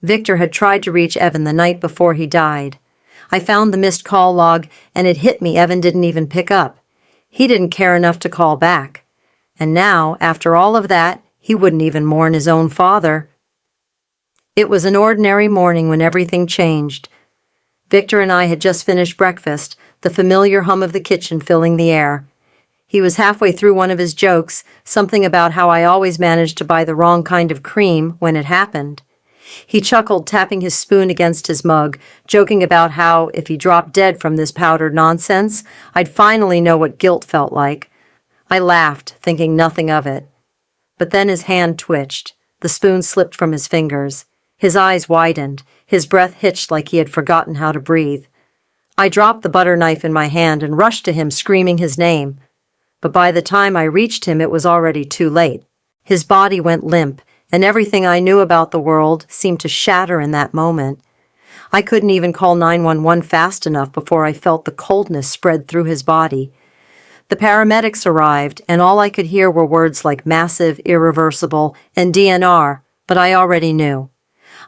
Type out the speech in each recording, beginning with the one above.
Victor had tried to reach Evan the night before he died. I found the missed call log, and it hit me Evan didn't even pick up. He didn't care enough to call back. And now, after all of that, he wouldn't even mourn his own father. It was an ordinary morning when everything changed. Victor and I had just finished breakfast, the familiar hum of the kitchen filling the air. He was halfway through one of his jokes, something about how I always managed to buy the wrong kind of cream when it happened. He chuckled, tapping his spoon against his mug, joking about how, if he dropped dead from this powdered nonsense, I'd finally know what guilt felt like. I laughed, thinking nothing of it. But then his hand twitched. The spoon slipped from his fingers. His eyes widened. His breath hitched like he had forgotten how to breathe. I dropped the butter knife in my hand and rushed to him, screaming his name. But by the time I reached him, it was already too late. His body went limp, and everything I knew about the world seemed to shatter in that moment. I couldn't even call 911 fast enough before I felt the coldness spread through his body. The paramedics arrived, and all I could hear were words like massive, irreversible, and DNR, but I already knew.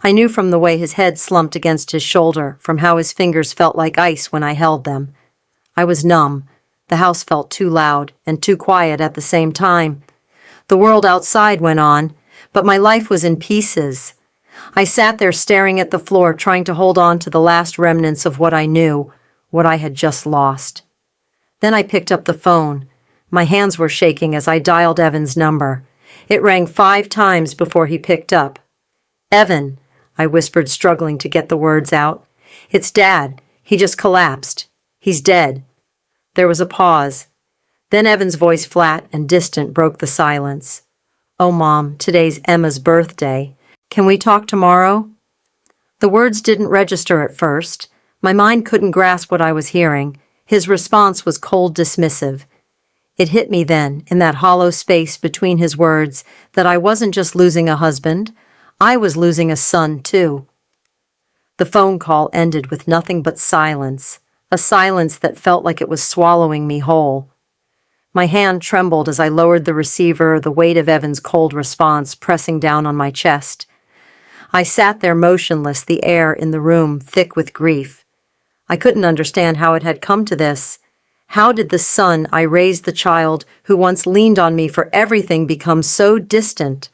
I knew from the way his head slumped against his shoulder, from how his fingers felt like ice when I held them. I was numb. The house felt too loud and too quiet at the same time. The world outside went on, but my life was in pieces. I sat there staring at the floor, trying to hold on to the last remnants of what I knew, what I had just lost. Then I picked up the phone. My hands were shaking as I dialed Evan's number. It rang 5 times before he picked up. "Evan," I whispered, struggling to get the words out. "It's Dad. He just collapsed. He's dead." There was a pause. Then Evan's voice, flat and distant, broke the silence. "Oh, Mom, today's Emma's birthday. Can we talk tomorrow?" The words didn't register at first. My mind couldn't grasp what I was hearing. His response was cold, dismissive. It hit me then, in that hollow space between his words, that I wasn't just losing a husband. I was losing a son, too. The phone call ended with nothing but silence, a silence that felt like it was swallowing me whole. My hand trembled as I lowered the receiver, the weight of Evan's cold response pressing down on my chest. I sat there motionless, the air in the room thick with grief. I couldn't understand how it had come to this. How did the son I raised, the child who once leaned on me for everything, become so distant?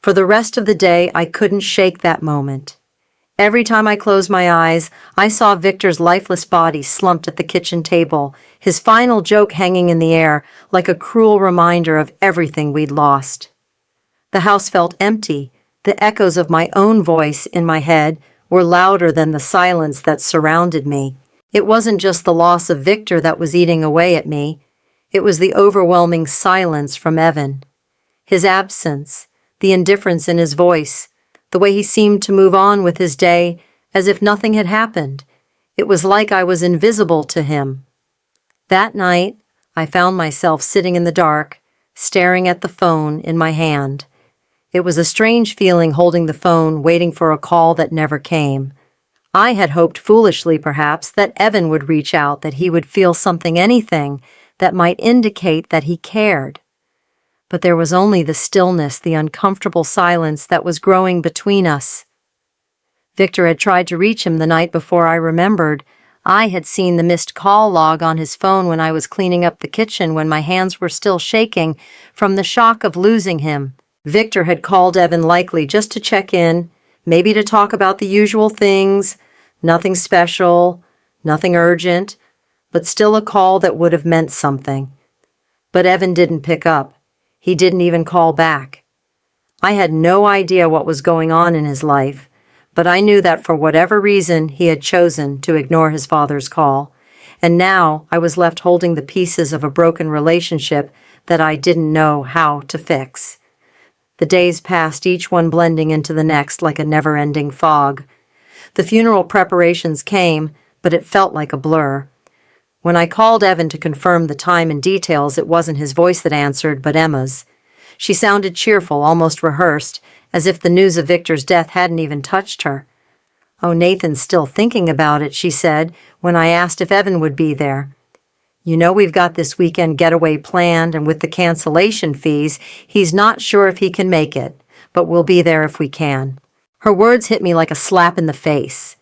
For the rest of the day, I couldn't shake that moment. Every time I closed my eyes, I saw Victor's lifeless body slumped at the kitchen table, his final joke hanging in the air like a cruel reminder of everything we'd lost. The house felt empty. The echoes of my own voice in my head were louder than the silence that surrounded me. It wasn't just the loss of Victor that was eating away at me. It was the overwhelming silence from Evan. His absence, the indifference in his voice, the way he seemed to move on with his day as if nothing had happened. It was like I was invisible to him. That night, I found myself sitting in the dark, staring at the phone in my hand. It was a strange feeling holding the phone, waiting for a call that never came. I had hoped foolishly, perhaps, that Evan would reach out, that he would feel something, anything, that might indicate that he cared. But there was only the stillness, the uncomfortable silence that was growing between us. Victor had tried to reach him the night before, I remembered. I had seen the missed call log on his phone when I was cleaning up the kitchen, when my hands were still shaking from the shock of losing him. Victor had called Evan, likely just to check in, maybe to talk about the usual things, nothing special, nothing urgent, but still a call that would have meant something. But Evan didn't pick up. He didn't even call back. I had no idea what was going on in his life, but I knew that for whatever reason he had chosen to ignore his father's call, and now I was left holding the pieces of a broken relationship that I didn't know how to fix. The days passed, each one blending into the next like a never-ending fog. The funeral preparations came, but it felt like a blur. When I called Evan to confirm the time and details, it wasn't his voice that answered, but Emma's. She sounded cheerful, almost rehearsed, as if the news of Victor's death hadn't even touched her. "Oh, Nathan's still thinking about it," she said, when I asked if Evan would be there. "You know, we've got this weekend getaway planned, and with the cancellation fees, he's not sure if he can make it, but we'll be there if we can." Her words hit me like a slap in the face.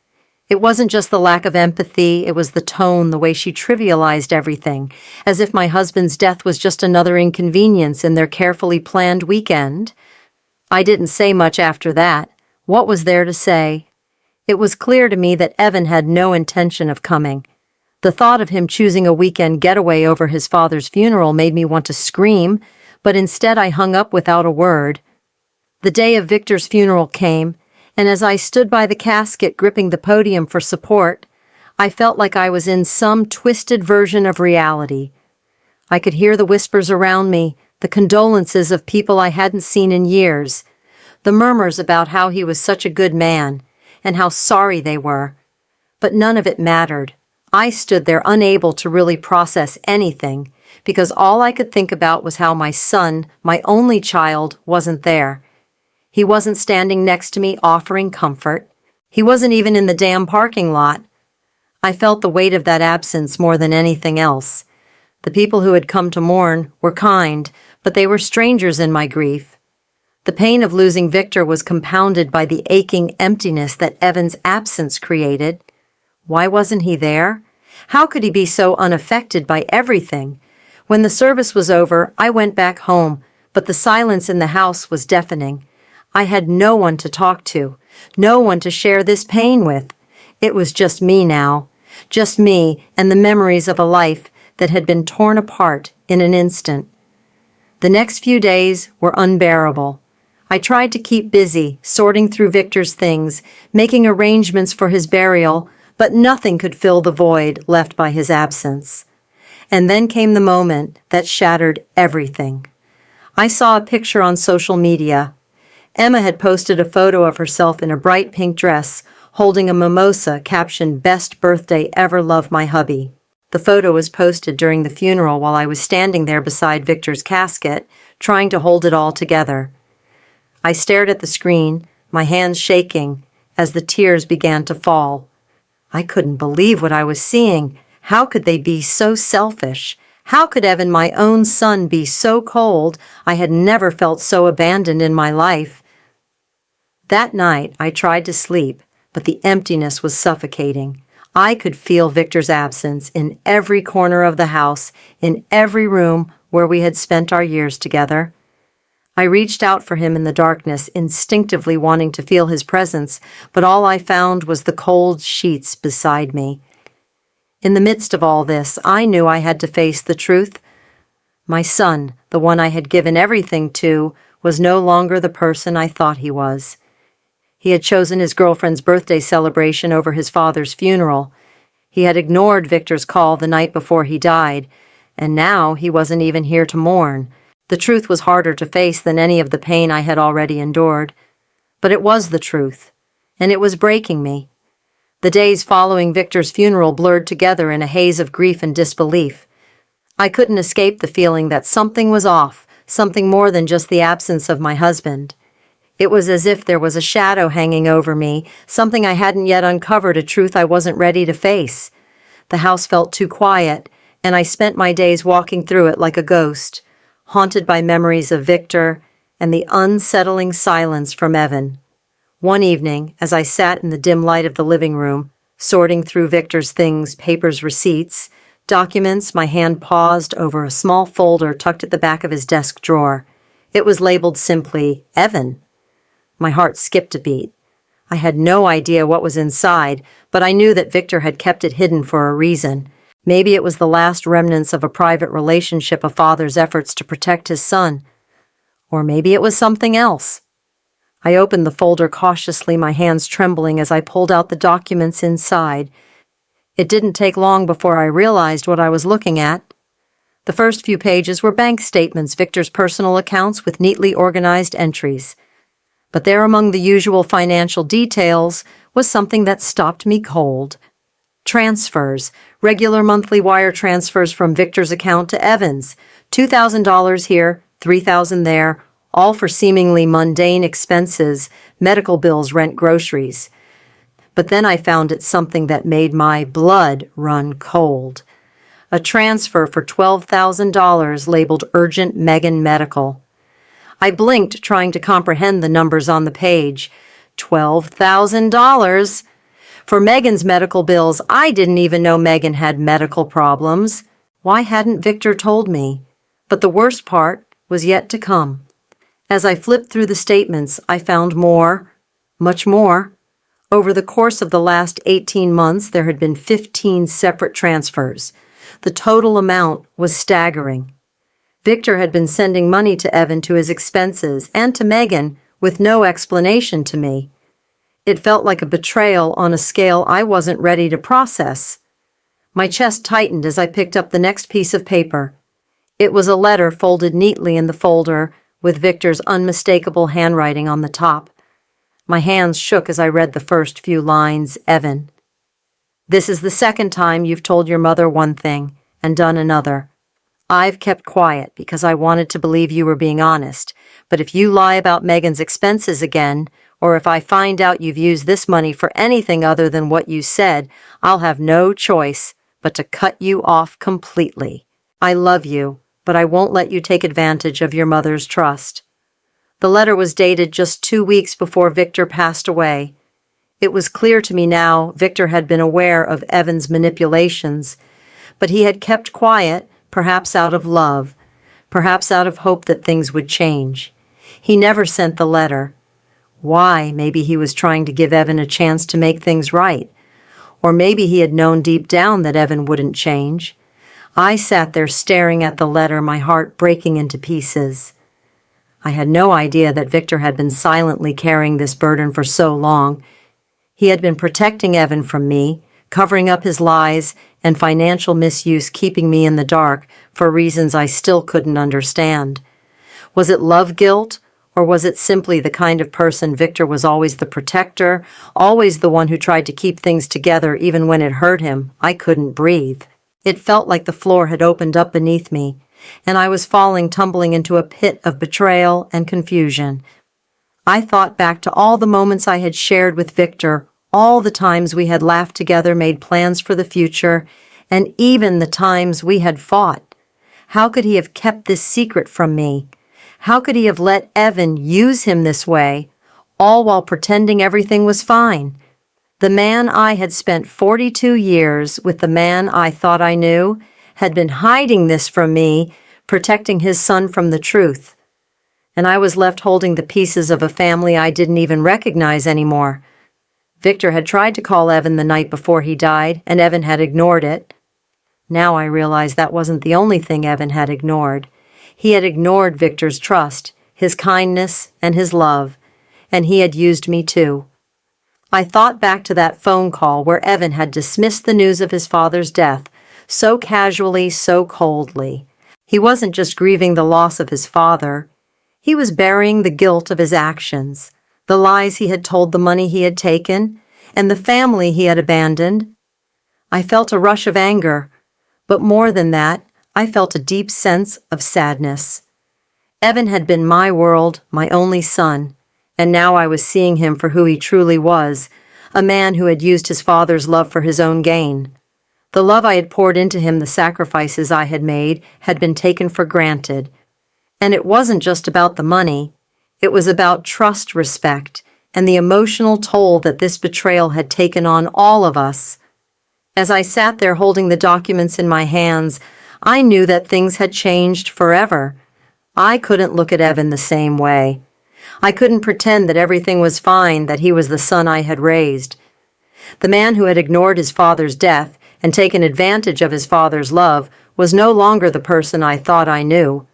It wasn't just the lack of empathy, it was the tone, the way she trivialized everything, as if my husband's death was just another inconvenience in their carefully planned weekend. I didn't say much after that. What was there to say? It was clear to me that Evan had no intention of coming. The thought of him choosing a weekend getaway over his father's funeral made me want to scream, but instead I hung up without a word. The day of Victor's funeral came, and as I stood by the casket gripping the podium for support, I felt like I was in some twisted version of reality. I could hear the whispers around me, the condolences of people I hadn't seen in years, the murmurs about how he was such a good man, and how sorry they were. But none of it mattered. I stood there unable to really process anything, because all I could think about was how my son, my only child, wasn't there. He wasn't standing next to me offering comfort. He wasn't even in the damn parking lot. I felt the weight of that absence more than anything else. The people who had come to mourn were kind, but they were strangers in my grief. The pain of losing Victor was compounded by the aching emptiness that Evan's absence created. Why wasn't he there? How could he be so unaffected by everything? When the service was over, I went back home, but the silence in the house was deafening. I had no one to talk to, no one to share this pain with. It was just me now, just me and the memories of a life that had been torn apart in an instant. The next few days were unbearable. I tried to keep busy, sorting through Victor's things, making arrangements for his burial, but nothing could fill the void left by his absence. And then came the moment that shattered everything. I saw a picture on social media. Emma had posted a photo of herself in a bright pink dress, holding a mimosa captioned "Best birthday ever, love my hubby." The photo was posted during the funeral while I was standing there beside Victor's casket, trying to hold it all together. I stared at the screen, my hands shaking, as the tears began to fall. I couldn't believe what I was seeing. How could they be so selfish? How could Evan, my own son, be so cold? I had never felt so abandoned in my life. That night, I tried to sleep, but the emptiness was suffocating. I could feel Victor's absence in every corner of the house, in every room where we had spent our years together. I reached out for him in the darkness, instinctively wanting to feel his presence, but all I found was the cold sheets beside me. In the midst of all this, I knew I had to face the truth. My son, the one I had given everything to, was no longer the person I thought he was. He had chosen his girlfriend's birthday celebration over his father's funeral. He had ignored Victor's call the night before he died, and now he wasn't even here to mourn. The truth was harder to face than any of the pain I had already endured. But it was the truth, and it was breaking me. The days following Victor's funeral blurred together in a haze of grief and disbelief. I couldn't escape the feeling that something was off, something more than just the absence of my husband. It was as if there was a shadow hanging over me, something I hadn't yet uncovered, a truth I wasn't ready to face. The house felt too quiet, and I spent my days walking through it like a ghost, haunted by memories of Victor and the unsettling silence from Evan. One evening, as I sat in the dim light of the living room, sorting through Victor's things, papers, receipts, documents, my hand paused over a small folder tucked at the back of his desk drawer. It was labeled simply, Evan. My heart skipped a beat. I had no idea what was inside, but I knew that Victor had kept it hidden for a reason. Maybe it was the last remnants of a private relationship, a father's efforts to protect his son. Or maybe it was something else. I opened the folder cautiously, my hands trembling as I pulled out the documents inside. It didn't take long before I realized what I was looking at. The first few pages were bank statements, Victor's personal accounts with neatly organized entries. But there among the usual financial details was something that stopped me cold. Transfers, regular monthly wire transfers from Victor's account to Evan's, $2,000 here, $3,000 there, all for seemingly mundane expenses, medical bills, rent, groceries. But then I found it something that made my blood run cold. A transfer for $12,000 labeled Urgent Megan Medical. I blinked, trying to comprehend the numbers on the page. $12,000. For Megan's medical bills, I didn't even know Megan had medical problems. Why hadn't Victor told me? But the worst part was yet to come. As I flipped through the statements, I found more, much more. Over the course of the last 18 months, there had been 15 separate transfers. The total amount was staggering. Victor had been sending money to Evan to his expenses and to Megan with no explanation to me. It felt like a betrayal on a scale I wasn't ready to process. My chest tightened as I picked up the next piece of paper. It was a letter folded neatly in the folder with Victor's unmistakable handwriting on the top. My hands shook as I read the first few lines. Evan, this is the second time you've told your mother one thing and done another. I've kept quiet because I wanted to believe you were being honest, but if you lie about Megan's expenses again, or if I find out you've used this money for anything other than what you said, I'll have no choice but to cut you off completely. I love you, but I won't let you take advantage of your mother's trust. The letter was dated just 2 weeks before Victor passed away. It was clear to me now Victor had been aware of Evan's manipulations, but he had kept quiet, perhaps out of love, perhaps out of hope that things would change. He never sent the letter. Why? Maybe he was trying to give Evan a chance to make things right. Or maybe he had known deep down that Evan wouldn't change. I sat there staring at the letter, my heart breaking into pieces. I had no idea that Victor had been silently carrying this burden for so long. He had been protecting Evan from me, covering up his lies and financial misuse, keeping me in the dark for reasons I still couldn't understand. Was it love guilt, or was it simply the kind of person Victor was always the protector, always the one who tried to keep things together even when it hurt him? I couldn't breathe. It felt like the floor had opened up beneath me, and I was tumbling into a pit of betrayal and confusion. I thought back to all the moments I had shared with Victor, all the times we had laughed together, made plans for the future, and even the times we had fought. How could he have kept this secret from me? How could he have let Evan use him this way, all while pretending everything was fine? The man I had spent 42 years with, the man I thought I knew, had been hiding this from me, protecting his son from the truth. And I was left holding the pieces of a family I didn't even recognize anymore. Victor had tried to call Evan the night before he died, and Evan had ignored it. Now I realized that wasn't the only thing Evan had ignored. He had ignored Victor's trust, his kindness, and his love, and he had used me too. I thought back to that phone call where Evan had dismissed the news of his father's death, so casually, so coldly. He wasn't just grieving the loss of his father. He was burying the guilt of his actions, the lies he had told, the money he had taken, and the family he had abandoned. I felt a rush of anger, but more than that, I felt a deep sense of sadness. Evan had been my world, my only son, and now I was seeing him for who he truly was, a man who had used his father's love for his own gain. The love I had poured into him, the sacrifices I had made, had been taken for granted. And it wasn't just about the money. It was about trust, respect, and the emotional toll that this betrayal had taken on all of us. As I sat there holding the documents in my hands, I knew that things had changed forever. I couldn't look at Evan the same way. I couldn't pretend that everything was fine, that he was the son I had raised. The man who had ignored his father's death and taken advantage of his father's love was no longer the person I thought I knew.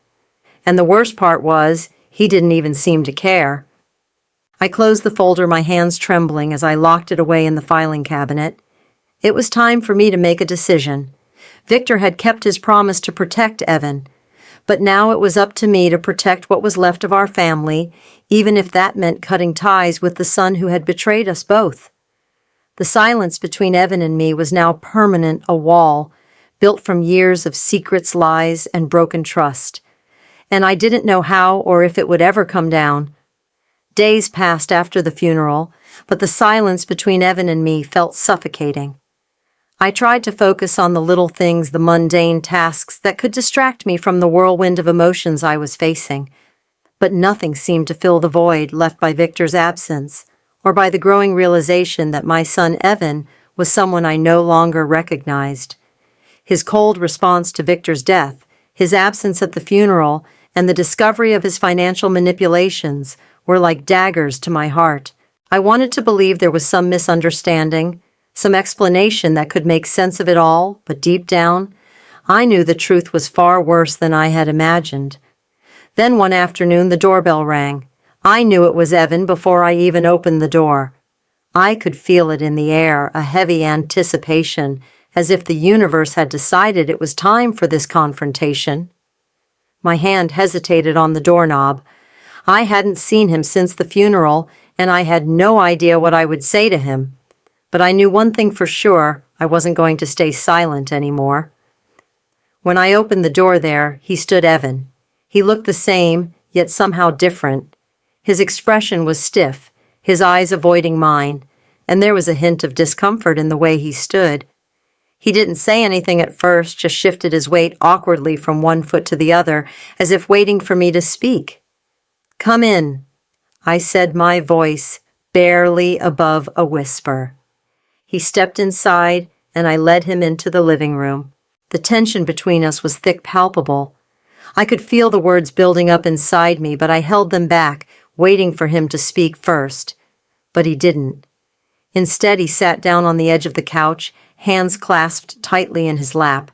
And the worst part was, he didn't even seem to care. I closed the folder, my hands trembling as I locked it away in the filing cabinet. It was time for me to make a decision. Victor had kept his promise to protect Evan, but now it was up to me to protect what was left of our family, even if that meant cutting ties with the son who had betrayed us both. The silence between Evan and me was now permanent, a wall, built from years of secrets, lies, and broken trust. And I didn't know how or if it would ever come down. Days passed after the funeral, but the silence between Evan and me felt suffocating. I tried to focus on the little things, the mundane tasks that could distract me from the whirlwind of emotions I was facing. But nothing seemed to fill the void left by Victor's absence. or by the growing realization that my son Evan was someone I no longer recognized. His cold response to Victor's death, his absence at the funeral, and the discovery of his financial manipulations were like daggers to my heart. I wanted to believe there was some misunderstanding, some explanation that could make sense of it all, but deep down, I knew the truth was far worse than I had imagined. Then one afternoon the doorbell rang. I knew it was Evan before I even opened the door. I could feel it in the air, a heavy anticipation, as if the universe had decided it was time for this confrontation. My hand hesitated on the doorknob. I hadn't seen him since the funeral, and I had no idea what I would say to him. But I knew one thing for sure, I wasn't going to stay silent anymore. When I opened the door there, he stood Evan. He looked the same, yet somehow different. His expression was stiff, his eyes avoiding mine, and there was a hint of discomfort in the way he stood. He didn't say anything at first, just shifted his weight awkwardly from one foot to the other, as if waiting for me to speak. "Come in," I said, my voice barely above a whisper. He stepped inside, and I led him into the living room. The tension between us was thick, palpable. I could feel the words building up inside me, but I held them back, waiting for him to speak first. But he didn't. Instead, he sat down on the edge of the couch, hands clasped tightly in his lap.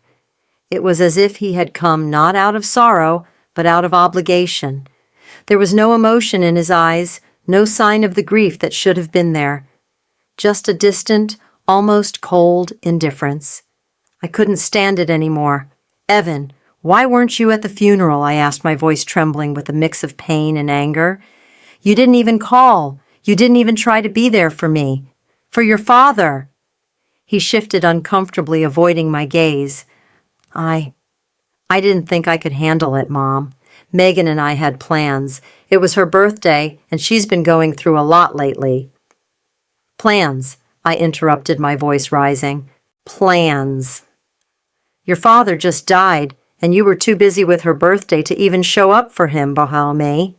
It was as if he had come not out of sorrow, but out of obligation. There was no emotion in his eyes, no sign of the grief that should have been there. Just a distant, almost cold indifference. I couldn't stand it anymore. "Evan, why weren't you at the funeral?" I asked, my voice trembling with a mix of pain and anger. "You didn't even call. You didn't even try to be there for me. For your father." He shifted uncomfortably, avoiding my gaze. I didn't think I could handle it, Mom. Megan and I had plans. It was her birthday, and she's been going through a lot lately." "Plans," I interrupted, my voice rising. "Plans. Your father just died, and you were too busy with her birthday to even show up for him, Bahame.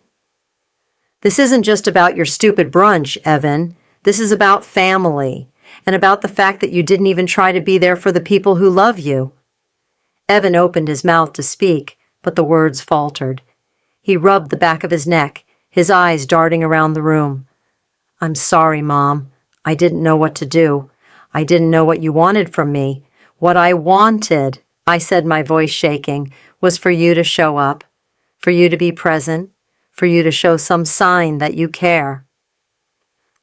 This isn't just about your stupid brunch, Evan. This is about family, and about the fact that you didn't even try to be there for the people who love you." Evan opened his mouth to speak, but the words faltered. He rubbed the back of his neck, his eyes darting around the room. "I'm sorry, Mom. I didn't know what to do. I didn't know what you wanted from me. What I wanted," I said, my voice shaking, "was for you to show up, for you to be present, for you to show some sign that you care."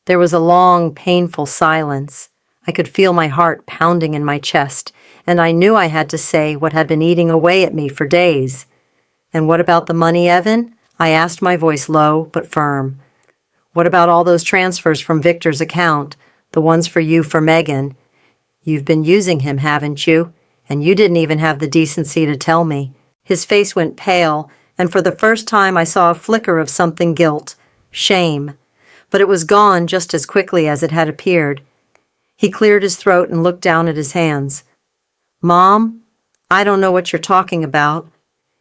There was a long, painful silence. I could feel my heart pounding in my chest, and I knew I had to say what had been eating away at me for days. "And what about the money, Evan?" I asked, my voice low but firm. "What about all those transfers from Victor's account, the ones for you for Megan? You've been using him, haven't you? And you didn't even have the decency to tell me." His face went pale, and for the first time I saw a flicker of something guilt, shame. But it was gone just as quickly as it had appeared. He cleared his throat and looked down at his hands. "Mom, I don't know what you're talking about,"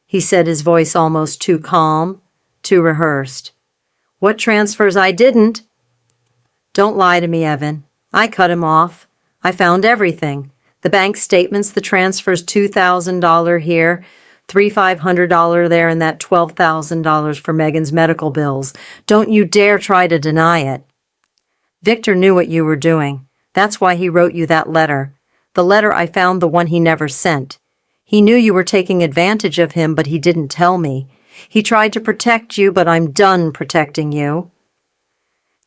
he said, his voice almost too calm, too rehearsed. "What transfers? I didn't." "Don't lie to me, Evan. I cut him off. I found everything. The bank statements, the transfers, $2,000 here, $3,500 there, and that $12,000 for Megan's medical bills. Don't you dare try to deny it. Victor knew what you were doing. That's why he wrote you that letter. The letter I found, the one he never sent. He knew you were taking advantage of him, but he didn't tell me. He tried to protect you, but I'm done protecting you."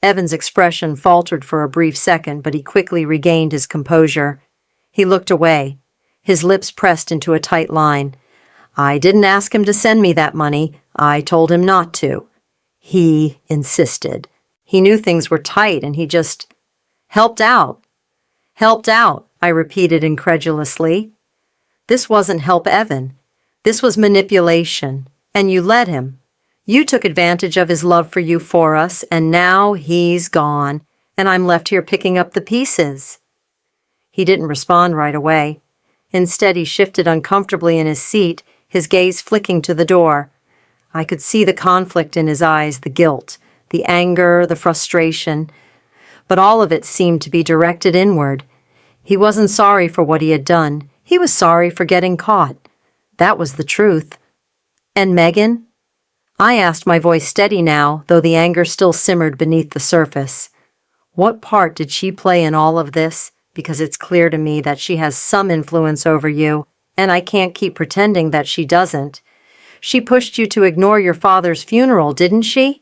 Evan's expression faltered for a brief second, but he quickly regained his composure. He looked away, his lips pressed into a tight line. "I didn't ask him to send me that money. I told him not to. He insisted. He knew things were tight, and he just helped out." "Helped out," I repeated incredulously. "This wasn't help, Evan. This was manipulation, and you let him. You took advantage of his love for you for us, and now he's gone, and I'm left here picking up the pieces." He didn't respond right away. Instead, he shifted uncomfortably in his seat, his gaze flicking to the door. I could see the conflict in his eyes, the guilt, the anger, the frustration. but all of it seemed to be directed inward. He wasn't sorry for what he had done. He was sorry for getting caught. That was the truth. And Megan? I asked, my voice steady now, though the anger still simmered beneath the surface. What part did she play in all of this? Because it's clear to me that she has some influence over you, and I can't keep pretending that she doesn't. She pushed you to ignore your father's funeral, didn't she?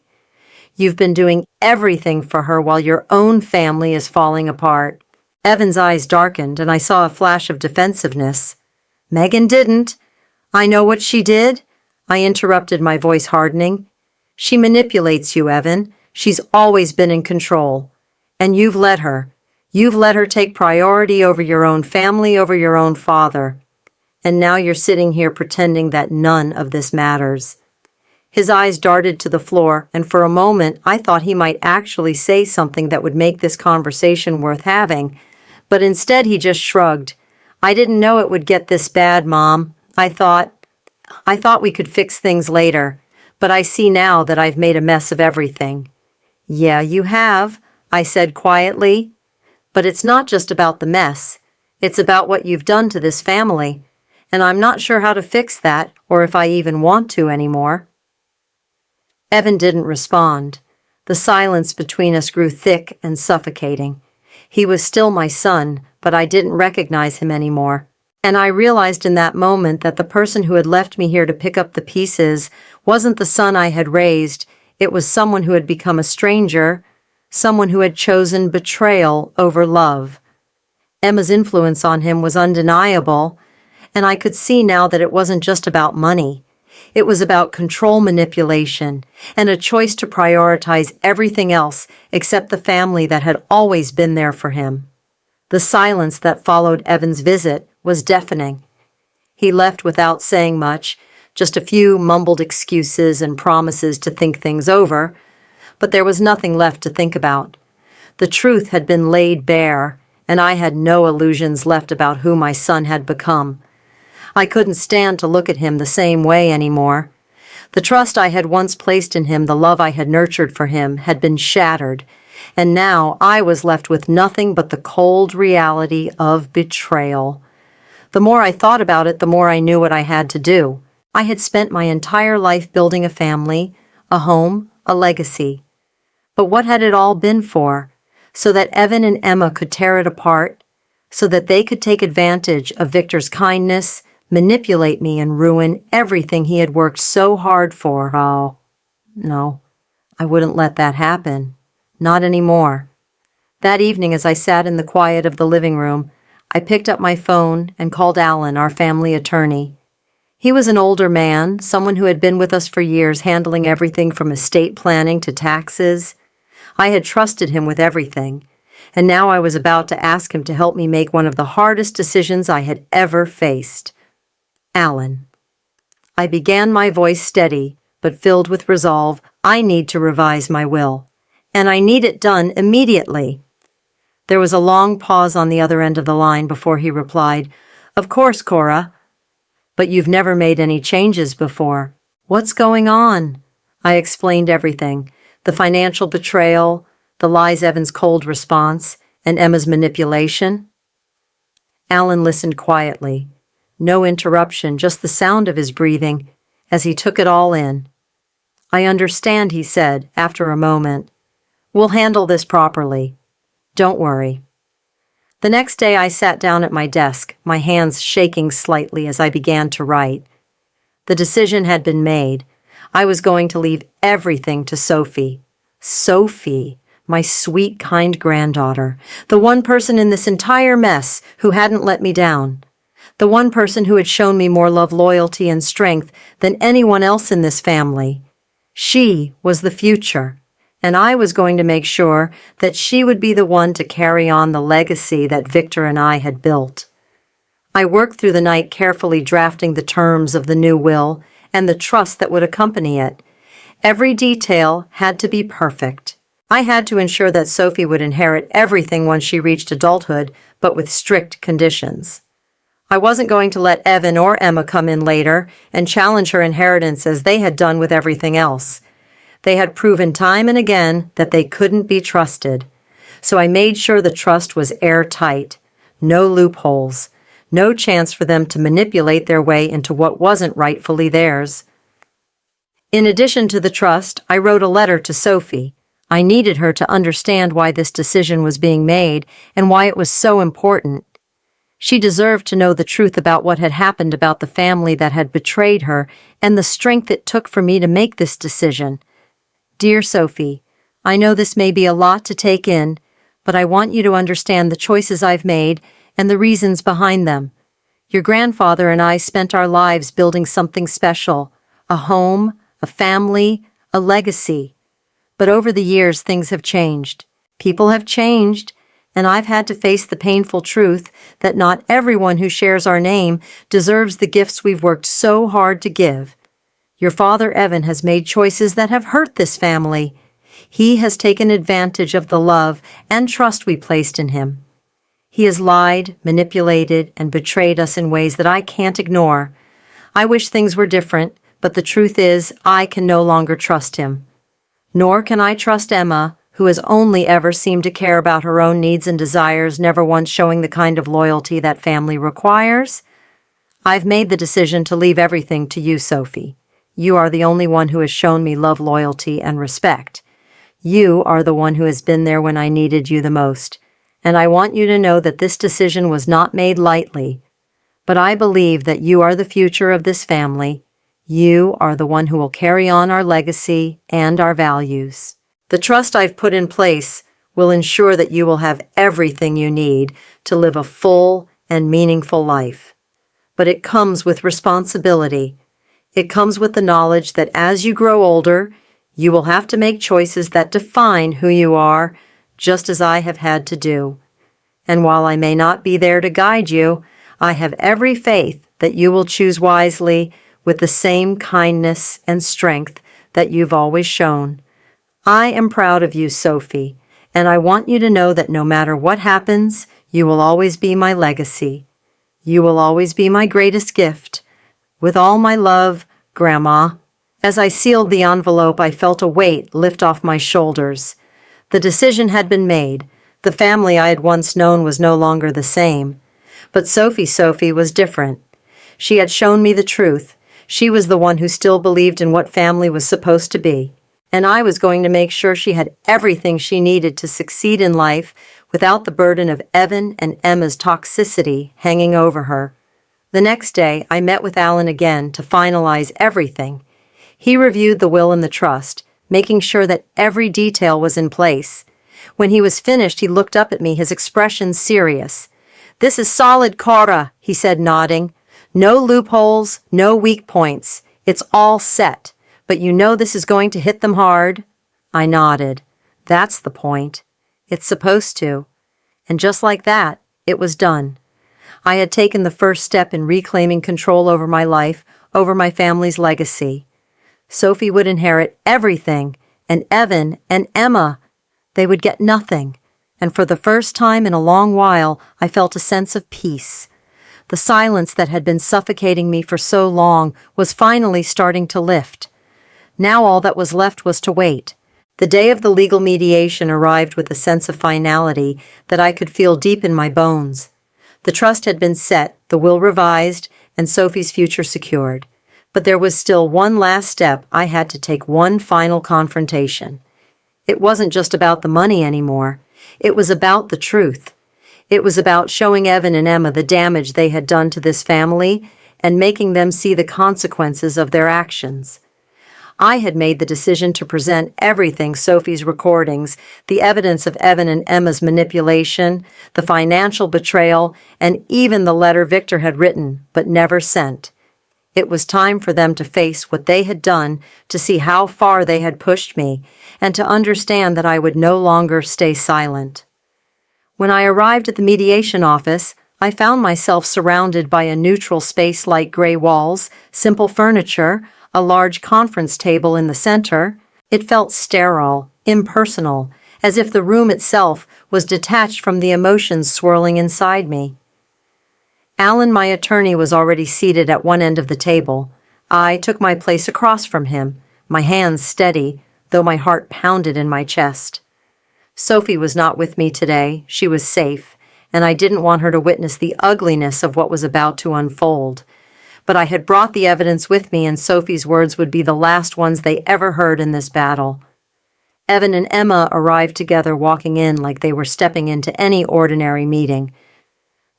You've been doing everything for her while your own family is falling apart. Evan's eyes darkened, and I saw a flash of defensiveness. Megan didn't. I know what she did. I interrupted, my voice hardening. She manipulates you, Evan. She's always been in control. And you've let her. You've let her take priority over your own family, over your own father. And now you're sitting here pretending that none of this matters. His eyes darted to the floor, and for a moment I thought he might actually say something that would make this conversation worth having. But instead he just shrugged. I didn't know it would get this bad, Mom. I thought we could fix things later, but I see now that I've made a mess of everything. Yeah, you have, I said quietly. But it's not just about the mess. It's about what you've done to this family. And I'm not sure how to fix that, or if I even want to anymore. Evan didn't respond. The silence between us grew thick and suffocating. He was still my son, but I didn't recognize him anymore. And I realized in that moment that the person who had left me here to pick up the pieces wasn't the son I had raised. It was someone who had become a stranger, someone who had chosen betrayal over love. Emma's influence on him was undeniable, and I could see now that it wasn't just about money. It was about control manipulation and a choice to prioritize everything else except the family that had always been there for him. The silence that followed Evan's visit was deafening. He left without saying much, just a few mumbled excuses and promises to think things over, but there was nothing left to think about. The truth had been laid bare, and I had no illusions left about who my son had become. I couldn't stand to look at him the same way anymore. The trust I had once placed in him, the love I had nurtured for him, had been shattered, and now I was left with nothing but the cold reality of betrayal. The more I thought about it, the more I knew what I had to do. I had spent my entire life building a family, a home, a legacy. But what had it all been for? So that Evan and Emma could tear it apart? So that they could take advantage of Victor's kindness, manipulate me, and ruin everything he had worked so hard for? Oh, no, I wouldn't let that happen. Not anymore. That evening, as I sat in the quiet of the living room, I picked up my phone and called Alan, our family attorney. He was an older man, someone who had been with us for years, handling everything from estate planning to taxes. I had trusted him with everything, and now I was about to ask him to help me make one of the hardest decisions I had ever faced. Alan. I began, my voice steady, but filled with resolve. I need to revise my will, and I need it done immediately. There was a long pause on the other end of the line before he replied, Of course, Cora. But you've never made any changes before. What's going on? I explained everything. The financial betrayal, the lies, Evan's cold response, and Emma's manipulation. Alan listened quietly. No interruption, just the sound of his breathing as he took it all in. I understand, he said, after a moment. We'll handle this properly. Don't worry. The next day I sat down at my desk, my hands shaking slightly as I began to write. The decision had been made. I was going to leave everything to Sophie. Sophie, my sweet, kind granddaughter, the one person in this entire mess who hadn't let me down. The one person who had shown me more love, loyalty, and strength than anyone else in this family. She was the future, and I was going to make sure that she would be the one to carry on the legacy that Victor and I had built. I worked through the night carefully drafting the terms of the new will and the trust that would accompany it. Every detail had to be perfect. I had to ensure that Sophie would inherit everything once she reached adulthood, but with strict conditions. I wasn't going to let Evan or Emma come in later and challenge her inheritance as they had done with everything else. They had proven time and again that they couldn't be trusted. So I made sure the trust was airtight. No loopholes. No chance for them to manipulate their way into what wasn't rightfully theirs. In addition to the trust, I wrote a letter to Sophie. I needed her to understand why this decision was being made and why it was so important. She deserved to know the truth about what had happened about the family that had betrayed her and the strength it took for me to make this decision. Dear Sophie, I know this may be a lot to take in, but I want you to understand the choices I've made and the reasons behind them. Your grandfather and I spent our lives building something special, a home, a family, a legacy. But over the years, things have changed. People have changed, and I've had to face the painful truth that not everyone who shares our name deserves the gifts we've worked so hard to give. Your father, Evan, has made choices that have hurt this family. He has taken advantage of the love and trust we placed in him. He has lied, manipulated, and betrayed us in ways that I can't ignore. I wish things were different, but the truth is, I can no longer trust him. Nor can I trust Emma, who has only ever seemed to care about her own needs and desires, never once showing the kind of loyalty that family requires. I've made the decision to leave everything to you, Sophie. You are the only one who has shown me love, loyalty, and respect. You are the one who has been there when I needed you the most. And I want you to know that this decision was not made lightly. But I believe that you are the future of this family. You are the one who will carry on our legacy and our values. The trust I've put in place will ensure that you will have everything you need to live a full and meaningful life. But it comes with responsibility. It comes with the knowledge that as you grow older, you will have to make choices that define who you are, just as I have had to do. And while I may not be there to guide you, I have every faith that you will choose wisely with the same kindness and strength that you've always shown. I am proud of you, Sophie, and I want you to know that no matter what happens, you will always be my legacy. You will always be my greatest gift. With all my love, Grandma. As I sealed the envelope, I felt a weight lift off my shoulders. The decision had been made. The family I had once known was no longer the same. But Sophie was different. She had shown me the truth. She was the one who still believed in what family was supposed to be. And I was going to make sure she had everything she needed to succeed in life without the burden of Evan and Emma's toxicity hanging over her. The next day, I met with Alan again to finalize everything. He reviewed the will and the trust, making sure that every detail was in place. When he was finished, he looked up at me, his expression serious. "This is solid, Cora," he said, nodding. "No loopholes, no weak points. It's all set. But you know this is going to hit them hard?" I nodded. That's the point. It's supposed to. And just like that, it was done. I had taken the first step in reclaiming control over my life, over my family's legacy. Sophie would inherit everything, and Evan and Emma, they would get nothing. And for the first time in a long while, I felt a sense of peace. The silence that had been suffocating me for so long was finally starting to lift. Now all that was left was to wait. The day of the legal mediation arrived with a sense of finality that I could feel deep in my bones. The trust had been set, the will revised, and Sophie's future secured. But there was still one last step. I had to take one final confrontation. It wasn't just about the money anymore. It was about the truth. It was about showing Evan and Emma the damage they had done to this family and making them see the consequences of their actions. I had made the decision to present everything: Sophie's recordings, the evidence of Evan and Emma's manipulation, the financial betrayal, and even the letter Victor had written but never sent. It was time for them to face what they had done, to see how far they had pushed me, and to understand that I would no longer stay silent. When I arrived at the mediation office, I found myself surrounded by a neutral space, light gray walls, simple furniture, a large conference table in the center. It felt sterile, impersonal, as if the room itself was detached from the emotions swirling inside me. Alan, my attorney, was already seated at one end of the table. I took my place across from him, my hands steady, though my heart pounded in my chest. Sophie was not with me today. She was safe, and I didn't want her to witness the ugliness of what was about to unfold. But I had brought the evidence with me, and Sophie's words would be the last ones they ever heard in this battle. Evan and Emma arrived together, walking in like they were stepping into any ordinary meeting.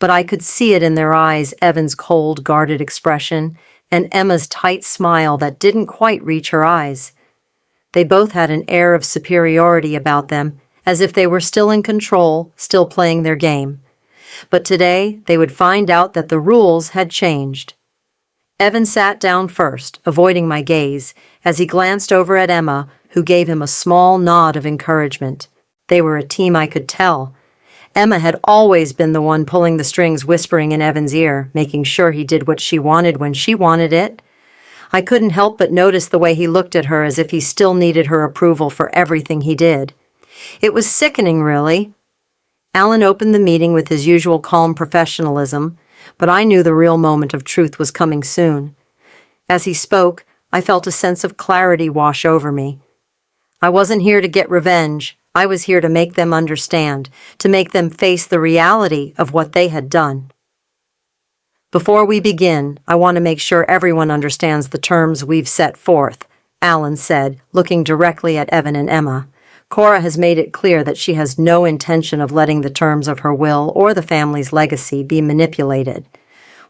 But I could see it in their eyes, Evan's cold, guarded expression, and Emma's tight smile that didn't quite reach her eyes. They both had an air of superiority about them, as if they were still in control, still playing their game. But today, they would find out that the rules had changed. Evan sat down first, avoiding my gaze, as he glanced over at Emma, who gave him a small nod of encouragement. They were a team, I could tell. Emma had always been the one pulling the strings, whispering in Evan's ear, making sure he did what she wanted when she wanted it. I couldn't help but notice the way he looked at her, as if he still needed her approval for everything he did. It was sickening, really. Alan opened the meeting with his usual calm professionalism, but I knew the real moment of truth was coming soon. As he spoke, I felt a sense of clarity wash over me. I wasn't here to get revenge. I was here to make them understand, to make them face the reality of what they had done. Before we begin, I want to make sure everyone understands the terms we've set forth, Alan said, looking directly at Evan and Emma. Cora has made it clear that she has no intention of letting the terms of her will or the family's legacy be manipulated.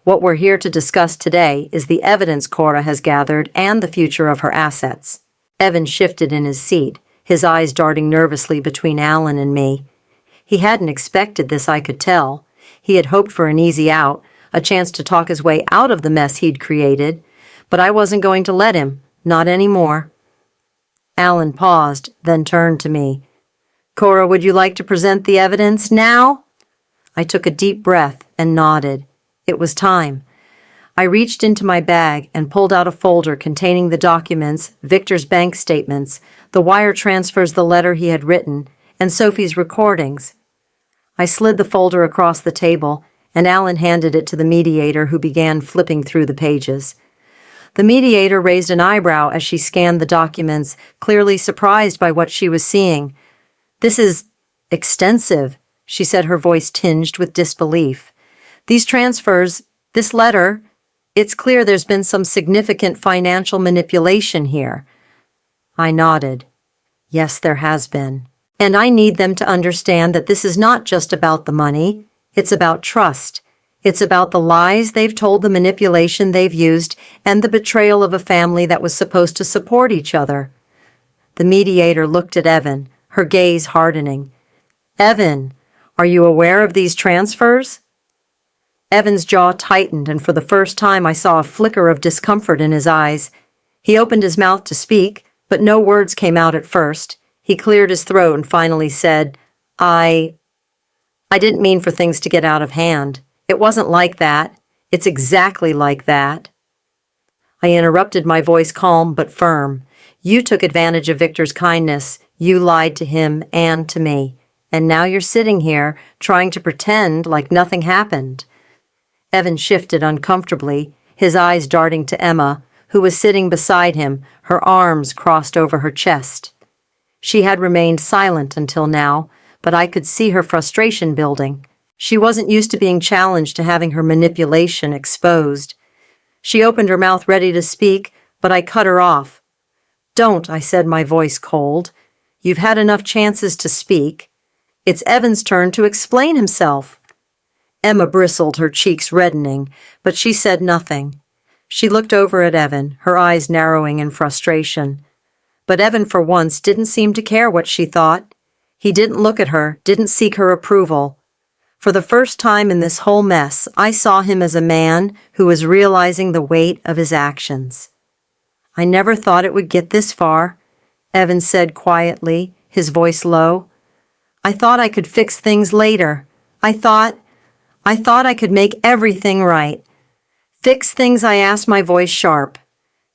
What we're here to discuss today is the evidence Cora has gathered and the future of her assets. Evan shifted in his seat, his eyes darting nervously between Alan and me. He hadn't expected this, I could tell. He had hoped for an easy out, a chance to talk his way out of the mess he'd created, but I wasn't going to let him, not anymore. Alan paused, then turned to me. Cora, would you like to present the evidence now? I took a deep breath and nodded. It was time. I reached into my bag and pulled out a folder containing the documents, Victor's bank statements, the wire transfers, the letter he had written, and Sophie's recordings. I slid the folder across the table, and Alan handed it to the mediator, who began flipping through the pages. The mediator raised an eyebrow as she scanned the documents, clearly surprised by what she was seeing. This is extensive, she said, her voice tinged with disbelief. These transfers, this letter, it's clear there's been some significant financial manipulation here. I nodded. Yes, there has been. And I need them to understand that this is not just about the money. It's about trust. It's about the lies they've told, the manipulation they've used, and the betrayal of a family that was supposed to support each other. The mediator looked at Evan, her gaze hardening. Evan, are you aware of these transfers? Evan's jaw tightened, and for the first time I saw a flicker of discomfort in his eyes. He opened his mouth to speak, but no words came out at first. He cleared his throat and finally said, I didn't mean for things to get out of hand. It wasn't like that. It's exactly like that. I interrupted, my voice calm but firm. You took advantage of Victor's kindness. You lied to him and to me. And now you're sitting here trying to pretend like nothing happened. Evan shifted uncomfortably, his eyes darting to Emma, who was sitting beside him, her arms crossed over her chest. She had remained silent until now, but I could see her frustration building. She wasn't used to being challenged, to having her manipulation exposed. She opened her mouth ready to speak, but I cut her off. Don't, I said, my voice cold. You've had enough chances to speak. It's Evan's turn to explain himself. Emma bristled, her cheeks reddening, but she said nothing. She looked over at Evan, her eyes narrowing in frustration. But Evan, for once, didn't seem to care what she thought. He didn't look at her, didn't seek her approval. For the first time in this whole mess, I saw him as a man who was realizing the weight of his actions. I never thought it would get this far, Evan said quietly, his voice low. I thought I could fix things later. I thought I could make everything right. Fix things, I asked, my voice sharp.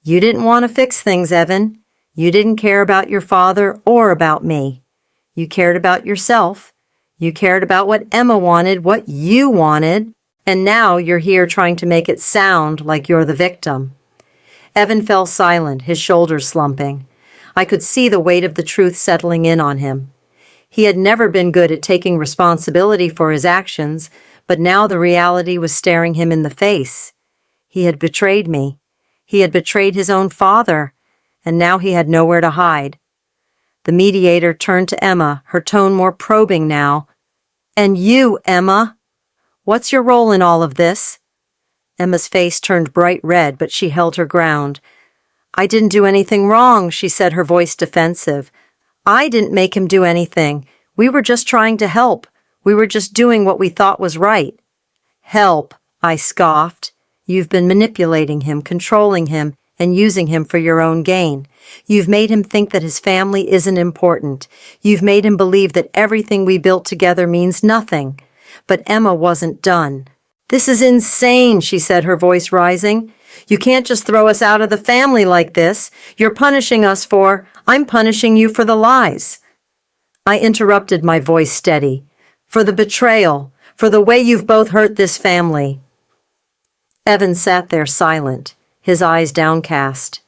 You didn't want to fix things, Evan. You didn't care about your father or about me. You cared about yourself. You cared about what Emma wanted, what you wanted, and now you're here trying to make it sound like you're the victim. Evan fell silent, his shoulders slumping. I could see the weight of the truth settling in on him. He had never been good at taking responsibility for his actions, but now the reality was staring him in the face. He had betrayed me. He had betrayed his own father, and now he had nowhere to hide. The mediator turned to Emma, her tone more probing now. "And you, Emma? What's your role in all of this?" Emma's face turned bright red, but she held her ground. "I didn't do anything wrong," she said, her voice defensive. "I didn't make him do anything. We were just trying to help. We were just doing what we thought was right." "Help," I scoffed. "You've been manipulating him, controlling him, and using him for your own gain. You've made him think that his family isn't important. You've made him believe that everything we built together means nothing." But Emma wasn't done. "This is insane," she said, her voice rising. "You can't just throw us out of the family like this. You're punishing us for— I'm punishing you for the lies." I interrupted, my voice steady. "For the betrayal, for the way you've both hurt this family." Evan sat there silent, his eyes downcast.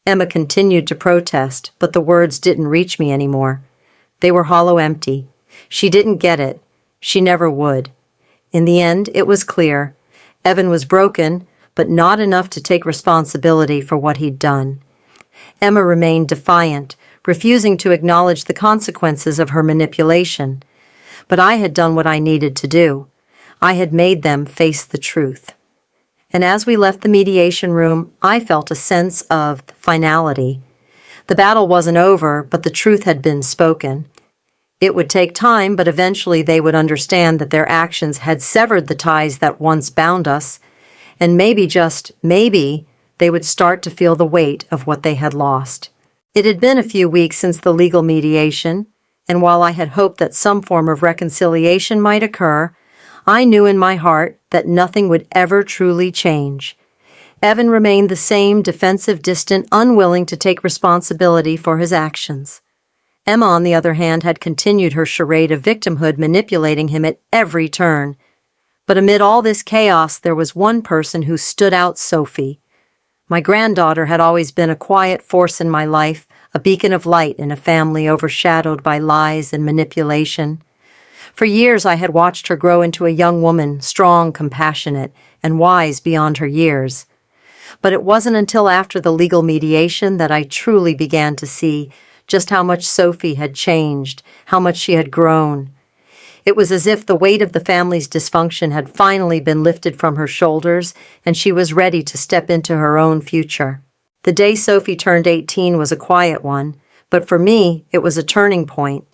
Emma continued to protest, but the words didn't reach me anymore. They were hollow empty. She didn't get it. She never would. In the end, it was clear. Evan was broken, but not enough to take responsibility for what he'd done. Emma remained defiant, refusing to acknowledge the consequences of her manipulation. But I had done what I needed to do. I had made them face the truth. And as we left the mediation room, I felt a sense of finality. The battle wasn't over, but the truth had been spoken. It would take time, but eventually they would understand that their actions had severed the ties that once bound us, and maybe, just maybe, they would start to feel the weight of what they had lost. It had been a few weeks since the legal mediation, and while I had hoped that some form of reconciliation might occur, I knew in my heart that nothing would ever truly change. Evan remained the same, defensive, distant, unwilling to take responsibility for his actions. Emma, on the other hand, had continued her charade of victimhood, manipulating him at every turn. But amid all this chaos, there was one person who stood out: Sophie. My granddaughter had always been a quiet force in my life, a beacon of light in a family overshadowed by lies and manipulation. For years I had watched her grow into a young woman, strong, compassionate, and wise beyond her years. But it wasn't until after the legal mediation that I truly began to see just how much Sophie had changed, how much she had grown. It was as if the weight of the family's dysfunction had finally been lifted from her shoulders, and she was ready to step into her own future. The day Sophie turned 18 was a quiet one, but for me, it was a turning point.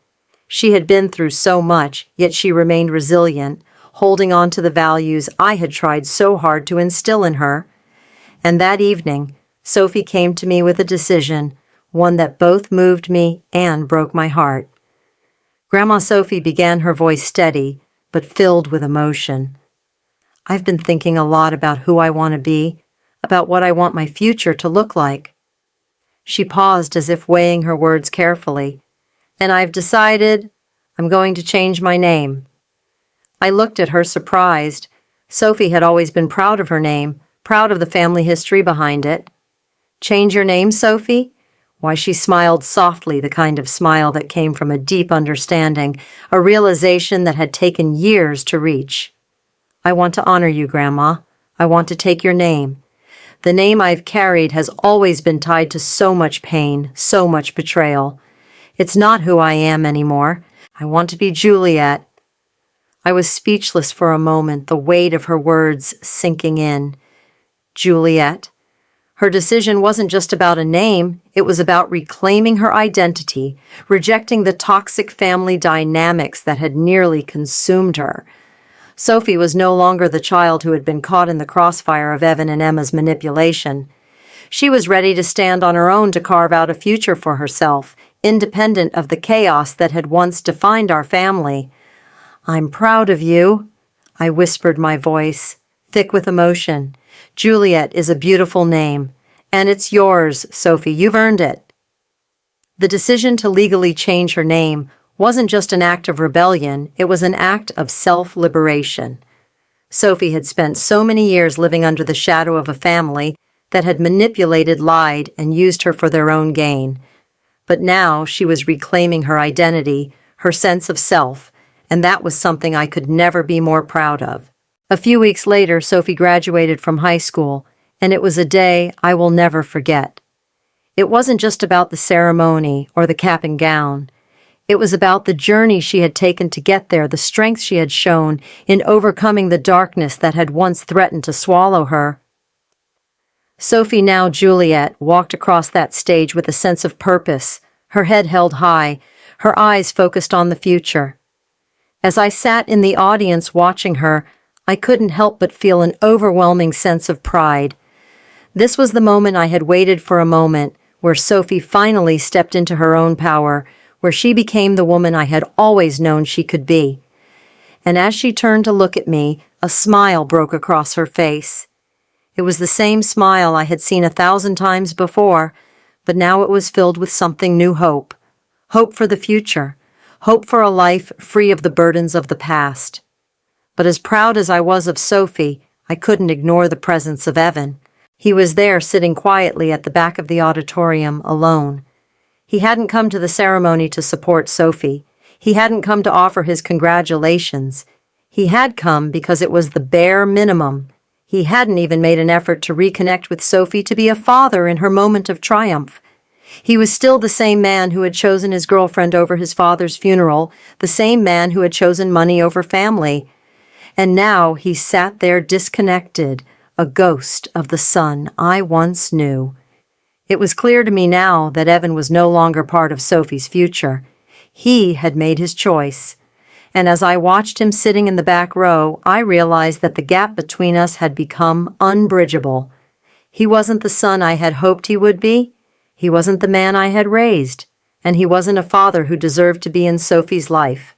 She had been through so much, yet she remained resilient, holding on to the values I had tried so hard to instill in her. And that evening, Sophie came to me with a decision, one that both moved me and broke my heart. Grandma Sophie began, her voice steady, but filled with emotion. "I've been thinking a lot about who I want to be, about what I want my future to look like." She paused as if weighing her words carefully. "And I've decided I'm going to change my name." I looked at her, surprised. Sophie had always been proud of her name, proud of the family history behind it. "Change your name, Sophie?" Why, she smiled softly, the kind of smile that came from a deep understanding, a realization that had taken years to reach. "I want to honor you, Grandma. I want to take your name. The name I've carried has always been tied to so much pain, so much betrayal. It's not who I am anymore. I want to be Juliet." I was speechless for a moment, the weight of her words sinking in. Juliet. Her decision wasn't just about a name, it was about reclaiming her identity, rejecting the toxic family dynamics that had nearly consumed her. Sophie was no longer the child who had been caught in the crossfire of Evan and Emma's manipulation. She was ready to stand on her own, to carve out a future for herself, independent of the chaos that had once defined our family. "I'm proud of you," I whispered, my voice thick with emotion. "Juliet is a beautiful name, and it's yours, Sophie. You've earned it." The decision to legally change her name wasn't just an act of rebellion, it was an act of self-liberation. Sophie had spent so many years living under the shadow of a family that had manipulated, lied, and used her for their own gain. But now she was reclaiming her identity, her sense of self, and that was something I could never be more proud of. A few weeks later, Sophie graduated from high school, and it was a day I will never forget. It wasn't just about the ceremony or the cap and gown. It was about the journey she had taken to get there, the strength she had shown in overcoming the darkness that had once threatened to swallow her. Sophie, now Juliet, walked across that stage with a sense of purpose, her head held high, her eyes focused on the future. As I sat in the audience watching her, I couldn't help but feel an overwhelming sense of pride. This was the moment I had waited for, a moment where Sophie finally stepped into her own power, where she became the woman I had always known she could be. And as she turned to look at me, a smile broke across her face. It was the same smile I had seen 1,000 times before, but now it was filled with something new: hope. Hope for the future. Hope for a life free of the burdens of the past. But as proud as I was of Sophie, I couldn't ignore the presence of Evan. He was there, sitting quietly at the back of the auditorium, alone. He hadn't come to the ceremony to support Sophie. He hadn't come to offer his congratulations. He had come because it was the bare minimum. He hadn't even made an effort to reconnect with Sophie, to be a father in her moment of triumph. He was still the same man who had chosen his girlfriend over his father's funeral, the same man who had chosen money over family. And now he sat there disconnected, a ghost of the son I once knew. It was clear to me now that Evan was no longer part of Sophie's future. He had made his choice. And as I watched him sitting in the back row, I realized that the gap between us had become unbridgeable. He wasn't the son I had hoped he would be. He wasn't the man I had raised. And he wasn't a father who deserved to be in Sophie's life.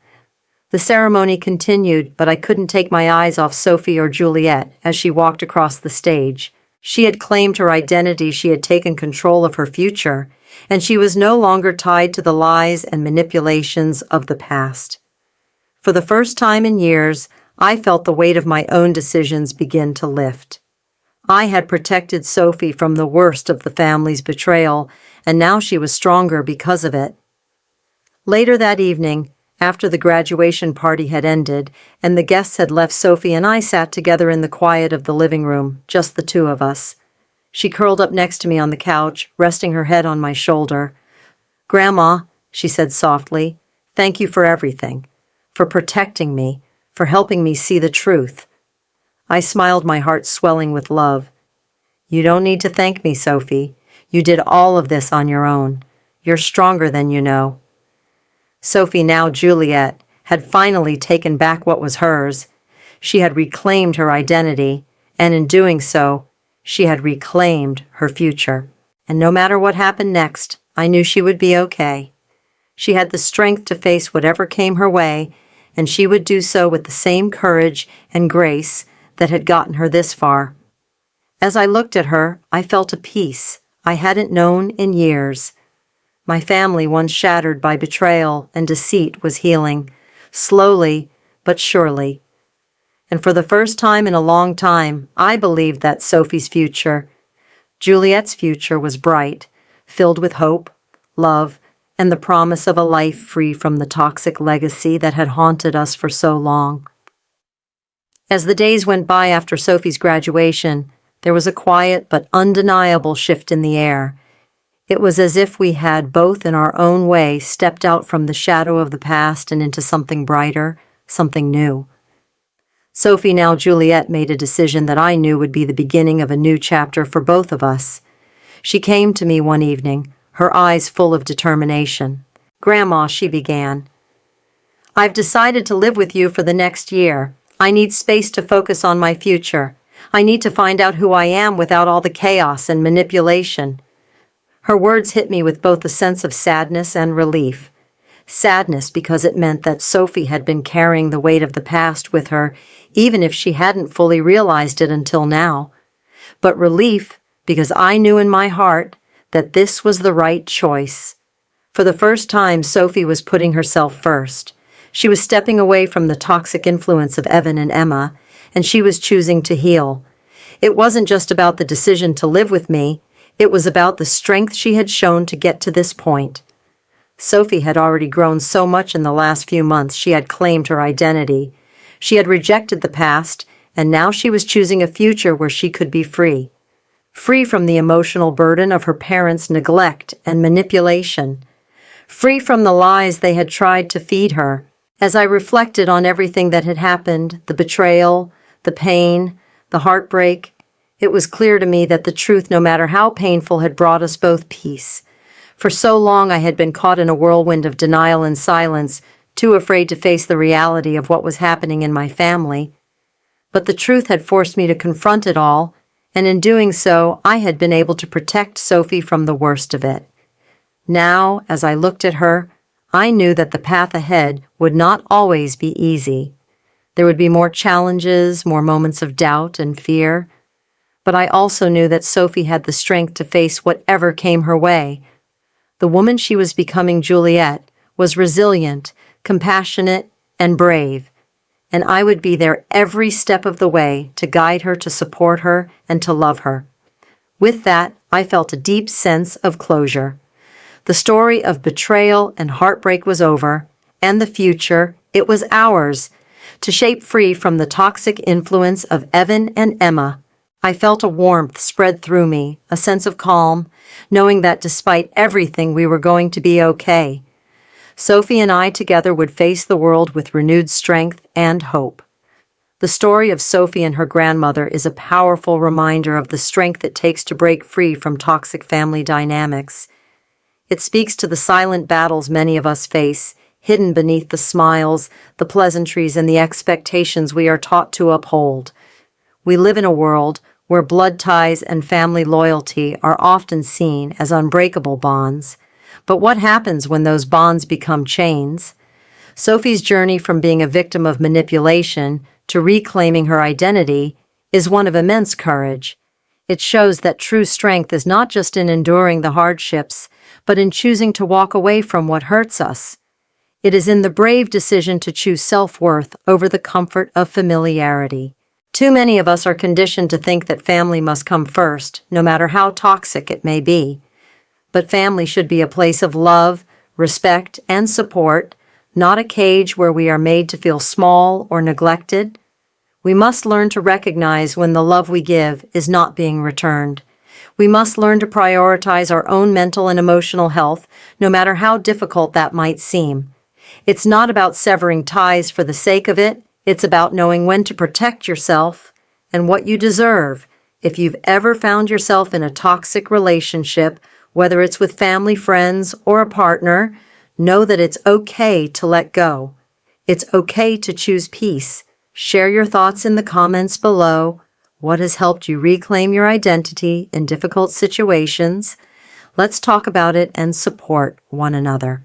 The ceremony continued, but I couldn't take my eyes off Sophie or Juliet as she walked across the stage. She had claimed her identity, she had taken control of her future, and she was no longer tied to the lies and manipulations of the past. For the first time in years, I felt the weight of my own decisions begin to lift. I had protected Sophie from the worst of the family's betrayal, and now she was stronger because of it. Later that evening, after the graduation party had ended and the guests had left, Sophie and I sat together in the quiet of the living room, just the two of us. She curled up next to me on the couch, resting her head on my shoulder. "Grandma," she said softly, "thank you for everything. For protecting me, for helping me see the truth." I smiled, my heart swelling with love. "You don't need to thank me, Sophie. You did all of this on your own. You're stronger than you know." Sophie, now Juliet, had finally taken back what was hers. She had reclaimed her identity, and in doing so, she had reclaimed her future. And no matter what happened next, I knew she would be okay. She had the strength to face whatever came her way, and she would do so with the same courage and grace that had gotten her this far. As I looked at her, I felt a peace I hadn't known in years. My family, once shattered by betrayal and deceit, was healing, slowly but surely. And for the first time in a long time, I believed that Sophie's future, Juliet's future, was bright, filled with hope, love, and the promise of a life free from the toxic legacy that had haunted us for so long. As the days went by after Sophie's graduation, there was a quiet but undeniable shift in the air. It was as if we had, both in our own way, stepped out from the shadow of the past and into something brighter, something new. Sophie, now Juliet, made a decision that I knew would be the beginning of a new chapter for both of us. She came to me one evening, her eyes full of determination. "Grandma," she began, "I've decided to live with you for the next year. I need space to focus on my future. I need to find out who I am without all the chaos and manipulation." Her words hit me with both a sense of sadness and relief. Sadness because it meant that Sophie had been carrying the weight of the past with her, even if she hadn't fully realized it until now. But relief because I knew in my heart that this was the right choice. For the first time, Sophie was putting herself first. She was stepping away from the toxic influence of Evan and Emma, and she was choosing to heal. It wasn't just about the decision to live with me. It was about the strength she had shown to get to this point. Sophie had already grown so much in the last few months. She had claimed her identity. She had rejected the past, and now she was choosing a future where she could be free. Free from the emotional burden of her parents' neglect and manipulation. Free from the lies they had tried to feed her. As I reflected on everything that had happened, the betrayal, the pain, the heartbreak, it was clear to me that the truth, no matter how painful, had brought us both peace. For so long I had been caught in a whirlwind of denial and silence, too afraid to face the reality of what was happening in my family. But the truth had forced me to confront it all, and in doing so, I had been able to protect Sophie from the worst of it. Now, as I looked at her, I knew that the path ahead would not always be easy. There would be more challenges, more moments of doubt and fear. But I also knew that Sophie had the strength to face whatever came her way. The woman she was becoming, Juliet, was resilient, compassionate, and brave, and I would be there every step of the way to guide her, to support her, and to love her. With that, I felt a deep sense of closure. The story of betrayal and heartbreak was over, and the future, it was ours, to shape free from the toxic influence of Evan and Emma. I felt a warmth spread through me, a sense of calm, knowing that despite everything we were going to be okay. Sophie and I together would face the world with renewed strength and hope. The story of Sophie and her grandmother is a powerful reminder of the strength it takes to break free from toxic family dynamics. It speaks to the silent battles many of us face, hidden beneath the smiles, the pleasantries, and the expectations we are taught to uphold. We live in a world where blood ties and family loyalty are often seen as unbreakable bonds. But what happens when those bonds become chains? Sophie's journey from being a victim of manipulation to reclaiming her identity is one of immense courage. It shows that true strength is not just in enduring the hardships, but in choosing to walk away from what hurts us. It is in the brave decision to choose self-worth over the comfort of familiarity. Too many of us are conditioned to think that family must come first, no matter how toxic it may be. But family should be a place of love, respect, and support, not a cage where we are made to feel small or neglected. We must learn to recognize when the love we give is not being returned. We must learn to prioritize our own mental and emotional health, no matter how difficult that might seem. It's not about severing ties for the sake of it. It's about knowing when to protect yourself and what you deserve. If you've ever found yourself in a toxic relationship, whether it's with family, friends, or a partner, know that it's okay to let go. It's okay to choose peace. Share your thoughts in the comments below. What has helped you reclaim your identity in difficult situations? Let's talk about it and support one another.